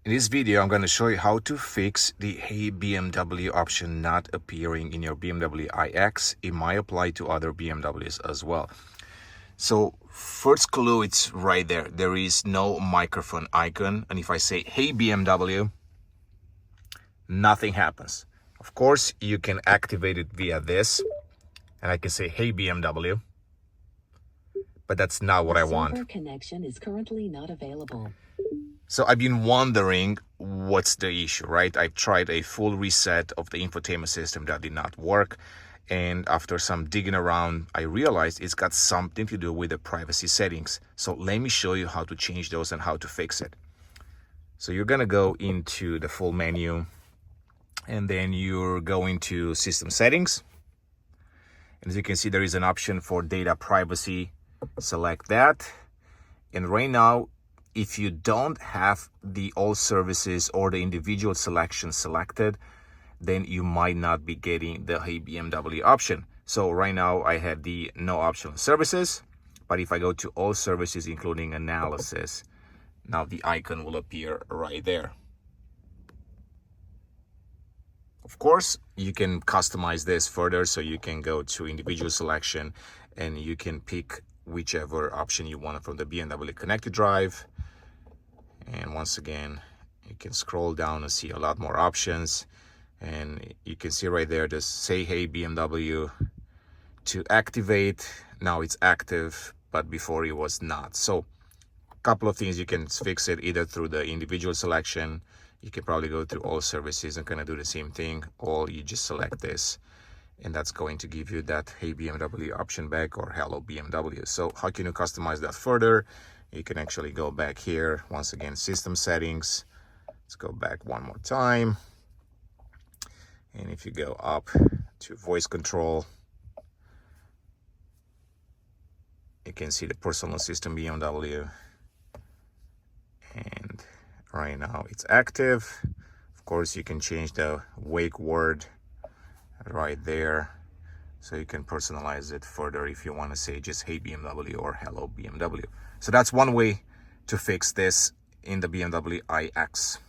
In this video, I'm going to show you how to fix the Hey BMW option not appearing in your BMW iX. It might apply to other BMWs as well. So first clue, it's right there. There is no microphone icon. And if I say, hey BMW, nothing happens. Of course, you can activate it via this. And I can say, hey BMW. But that's not what I want. Server connection is currently not available. So I've been wondering what's the issue, right? I tried a full reset of the infotainment system that did not work. And after some digging around, I realized it's got something to do with the privacy settings. So let me show you how to change those and how to fix it. So you're going to go into the full menu and then you're going to system settings. And as you can see, there is an option for data privacy. Select that. And right now, if you don't have the all services or the individual selection selected, then you might not be getting the Hey BMW option. So right now I had the no optional services, but if I go to all services, including analysis, now the icon will appear right there. Of course, you can customize this further, so you can go to individual selection and you can pick whichever option you want from the BMW Connected Drive. And once again, you can scroll down and see a lot more options. And you can see right there, just say, hey, BMW to activate. Now it's active, but before it was not. So a couple of things, you can fix it either through the individual selection. You can probably go through all services and kind of do the same thing. Or you just select this, and that's going to give you that Hey BMW option back, or Hello BMW. So how can you customize that further? You can actually go back here. Once again, system settings. Let's go back one more time. And if you go up to voice control, you can see the personal assistant BMW. And right now it's active. Of course, you can change the wake word right there. So you can personalize it further if you want to say just Hey BMW or Hello BMW. So that's one way to fix this in the BMW iX.